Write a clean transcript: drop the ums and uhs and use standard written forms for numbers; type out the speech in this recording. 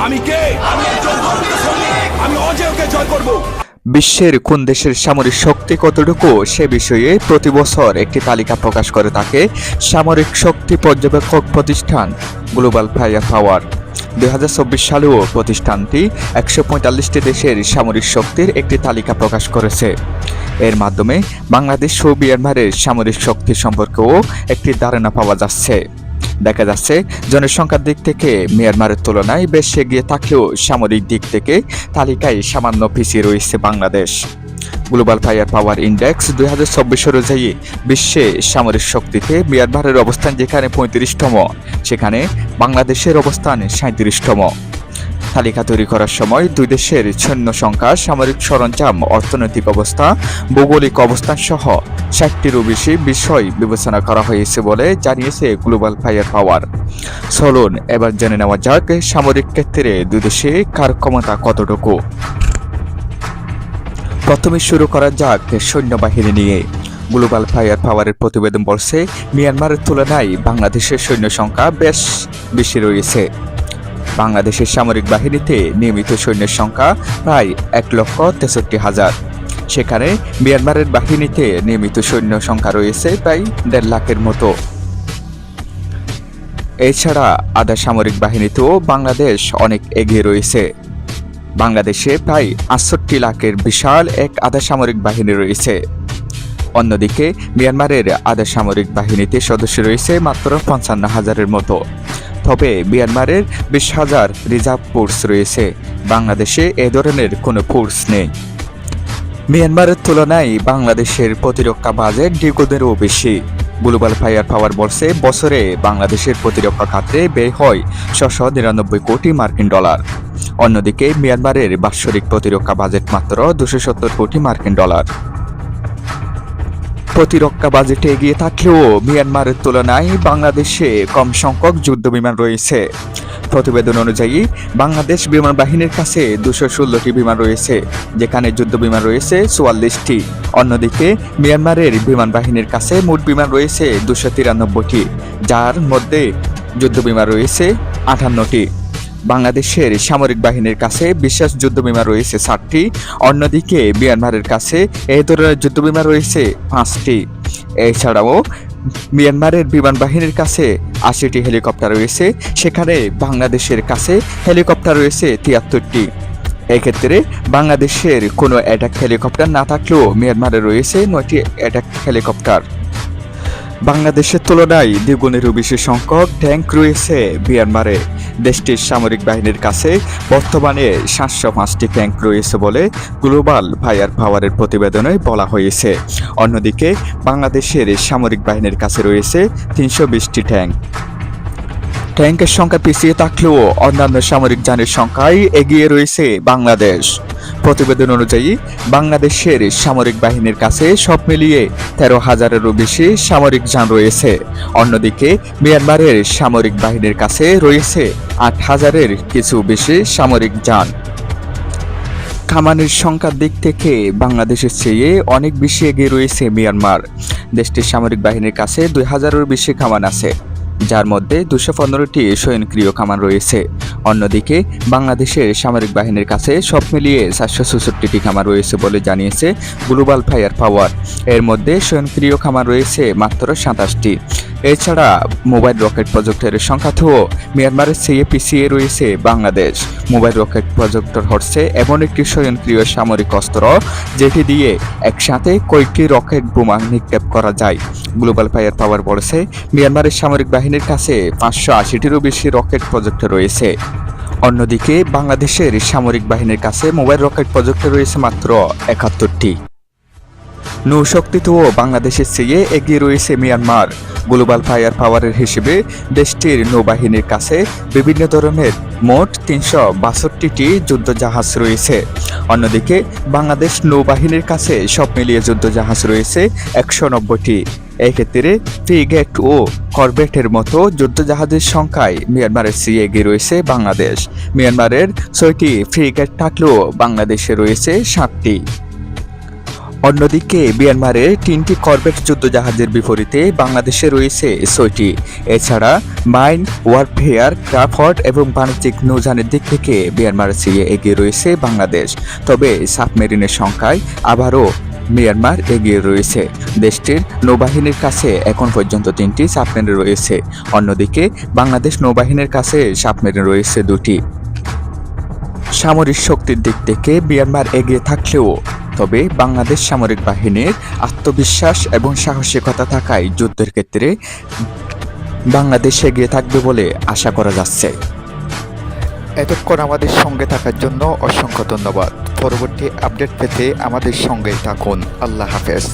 আমি কে? আমি একজন ভারতীয় সৈনিক। আমি অজেয়কে জয় করব। বিশ্বের কোন দেশের সামরিক শক্তি কতটুকু সে বিষয়ে প্রতি বছর একটি তালিকা প্রকাশ করে থাকে সামরিক শক্তি পর্যবেক্ষক প্রতিষ্ঠান গ্লোবাল ফায়ার পাওয়ার। 2024 সালেও প্রতিষ্ঠানটি 145টি দেশের সামরিক শক্তির একটি তালিকা প্রকাশ করেছে। এর মাধ্যমে বাংলাদেশ ও মিয়ানমারের সামরিক শক্তি সম্পর্কেও একটি ধারণা পাওয়া যাচ্ছে। দেখা যাচ্ছে জনসংখ্যার দিক থেকে মিয়ানমারের তুলনায় বেশ এগিয়ে থাকলেও সামরিক দিক থেকে তালিকায় সামান্য পিছিয়ে রয়েছে বাংলাদেশ। গ্লোবাল ফায়ার পাওয়ার ইন্ডেক্স 2024 অনুযায়ী বিশ্বে সামরিক শক্তিতে মিয়ানমারের অবস্থান যেখানে 35তম, সেখানে বাংলাদেশের অবস্থান 37তম। তালিকা তৈরি করার সময় দুই দেশের সৈন্য সংখ্যা, সামরিক সরঞ্জাম, অর্থনৈতিক অবস্থা, ভৌগোলিক অবস্থান সহ 60টিরও বেশি বিষয় বিবেচনা করা হয়েছে বলে জানিয়েছে গ্লোবাল ফায়ার পাওয়ার। চলুন এবার জেনে নেওয়া যাক সামরিক ক্ষেত্রে দুই দেশে কার ক্ষমতা কতটুকু। প্রথমে শুরু করা যাক সৈন্যবাহিনী নিয়ে। গ্লোবাল ফায়ার পাওয়ারের প্রতিবেদন বলছে মিয়ানমারের তুলনায় বাংলাদেশের সৈন্য সংখ্যা বেশ বেশি রয়েছে। বাংলাদেশের সামরিক বাহিনীতে নিয়মিত সৈন্যের সংখ্যা প্রায় 1,63,000। সেখানে মিয়ানমারের বাহিনীতে নিয়মিত সৈন্য সংখ্যা রয়েছে প্রায় 1.5 লাখের মতো। এছাড়া আধা সামরিক বাহিনীতেও বাংলাদেশ অনেক এগিয়ে রয়েছে। বাংলাদেশে প্রায় 68 লাখের বিশাল এক আধা সামরিক বাহিনী রয়েছে। অন্যদিকে মিয়ানমারের আধা সামরিক বাহিনীতে সদস্য রয়েছে মাত্র 55,000-এর মতো। তবে মিয়ানমারের 20,000 রিজার্ভ ফোর্স রয়েছে। বাংলাদেশে এ ধরনের কোনো ফোর্স নেই। মিয়ানমারের তুলনায় বাংলাদেশের প্রতিরক্ষা বাজেট দ্বিগুণেরও বেশি। গ্লোবাল ফায়ার পাওয়ার বলছে বছরে বাংলাদেশের প্রতিরক্ষা খাতে ব্যয় হয় 699 কোটি মার্কিন ডলার। অন্যদিকে মিয়ানমারের বাৎসরিক প্রতিরক্ষা বাজেট মাত্র 270 কোটি মার্কিন ডলার। প্রতিরক্ষা বাজেটে এগিয়ে থাকলেও মিয়ানমারের তুলনায় বাংলাদেশে কম সংখ্যক যুদ্ধবিমান রয়েছে। প্রতিবেদন অনুযায়ী বাংলাদেশ বিমান বাহিনীর কাছে 216টি বিমান রয়েছে, যেখানে যুদ্ধবিমান রয়েছে 44টি। অন্যদিকে মিয়ানমারের বিমান বাহিনীর কাছে মোট বিমান রয়েছে 293টি, যার মধ্যে যুদ্ধবিমান রয়েছে 58টি। বাংলাদেশের সামরিক বাহিনীর কাছে বিশেষ যুদ্ধবিমান রয়েছে 60টি। অন্যদিকে মিয়ানমারের কাছে এই ধরনের যুদ্ধবিমান রয়েছে 5টি। এছাড়াও মিয়ানমারের বিমান বাহিনীর কাছে 80টি হেলিকপ্টার রয়েছে, সেখানে বাংলাদেশের কাছে হেলিকপ্টার রয়েছে 73টি। এক্ষেত্রে বাংলাদেশের কোনো অ্যাটাক হেলিকপ্টার না থাকলেও মিয়ানমারে রয়েছে 9টি অ্যাটাক হেলিকপ্টার। বাংলাদেশের তুলনায় দ্বিগুণেরও বেশি সংখ্যক ট্যাঙ্ক রয়েছে মিয়ানমারে। দেশটির সামরিক বাহিনীর কাছে বর্তমানে 705টি ট্যাঙ্ক রয়েছে বলে গ্লোবাল ফায়ার পাওয়ারের প্রতিবেদনে বলা হয়েছে। অন্যদিকে বাংলাদেশের সামরিক বাহিনীর কাছে রয়েছে 320টি ট্যাঙ্ক। ট্যাঙ্কের সংখ্যা পিছিয়ে থাকলেও অন্যান্য সামরিক যানের সংখ্যায় এগিয়ে রয়েছে বাংলাদেশ। প্রতিবেদন অনুযায়ী বাংলাদেশের সামরিক বাহিনীর কাছে সব মিলিয়ে 13,000-এরও বেশি সামরিক যান রয়েছে। অন্যদিকে মিয়ানমারের সামরিক বাহিনীর কাছে রয়েছে 8,000-এর কিছু বেশি সামরিক যান। কামানের সংখ্যার দিক থেকে বাংলাদেশের চেয়ে অনেক বেশি এগিয়ে রয়েছে মিয়ানমার। দেশটির সামরিক বাহিনীর কাছে 2,000-এরও বেশি কামান আছে, যার মধ্যে 215টি স্বয়ংক্রিয় কামান রয়েছে। অন্যদিকে বাংলাদেশের সামরিক বাহিনীর কাছে সব মিলিয়ে 464টি কামান রয়েছে বলে জানিয়েছে গ্লোবাল ফায়ার পাওয়ার। এর মধ্যে স্বয়ংক্রিয় কামান রয়েছে মাত্র 27টি। এছাড়া মোবাইল রকেট প্রজেক্টরের সংখ্যাতেও মিয়ানমারের চেয়ে পিছিয়ে রয়েছে বাংলাদেশ। মোবাইল রকেট প্রজেক্টর হচ্ছে এমন একটি স্বয়ংক্রিয় সামরিক অস্ত্র যেটি দিয়ে একসাথে কয়েকটি রকেট বোমা নিক্ষেপ করা যায়। গ্লোবাল ফায়ার পাওয়ার বলেছে মিয়ানমারের সামরিক বাহিনীর কাছে 580টিরও বেশি রকেট প্রজেক্টর রয়েছে। অন্যদিকে বাংলাদেশের সামরিক বাহিনীর কাছে মোবাইল রকেট প্রজেক্টর রয়েছে মাত্র 71টি। নৌশক্তিতেও বাংলাদেশের চেয়ে এগিয়ে রয়েছে মিয়ানমার। গ্লোবাল ফায়ার পাওয়ারের হিসেবে দেশটির নৌবাহিনীর কাছে বিভিন্ন ধরনের মোট 362টি যুদ্ধজাহাজ রয়েছে। অন্যদিকে বাংলাদেশ নৌবাহিনীর কাছে সব মিলিয়ে যুদ্ধজাহাজ রয়েছে 190টি। এক্ষেত্রে ফ্রিগেট ও করভেটের মতো যুদ্ধজাহাজের সংখ্যায় মিয়ানমারের চেয়ে এগিয়ে রয়েছে বাংলাদেশ। মিয়ানমারের 6টি ফ্রিগেট থাকলেও বাংলাদেশে রয়েছে 7টি। অন্যদিকে মিয়ানমারের 3টি করভেট যুদ্ধজাহাজের বিপরীতে বাংলাদেশে রয়েছে 6টি। এছাড়া মাইন ওয়ারফেয়ার, ক্রাফট এবং বাণিজ্যিক নৌযানের দিক থেকে মিয়ানমারের চেয়ে এগিয়ে রয়েছে বাংলাদেশ। তবে সাবমেরিনের সংখ্যায় আবারও মিয়ানমার এগিয়ে রয়েছে। দেশটির নৌবাহিনীর কাছে এখন পর্যন্ত 3টি সাবমেরিন রয়েছে। অন্যদিকে বাংলাদেশ নৌবাহিনীর কাছে সাবমেরিন রয়েছে 2টি। সামরিক শক্তির দিক থেকে মিয়ানমার এগিয়ে থাকলেও তবে বাংলাদেশ সামরিক বাহিনীর আত্মবিশ্বাস এবং সাহসিকতা থাকায় যুদ্ধের ক্ষেত্রে বাংলাদেশ এগিয়ে থাকবে বলে আশা করা যাচ্ছে। এতক্ষণ আমাদের সঙ্গে থাকার জন্য অসংখ্য ধন্যবাদ। পরবর্তী আপডেট পেতে আমাদের সঙ্গেই থাকুন। আল্লাহ হাফেজ।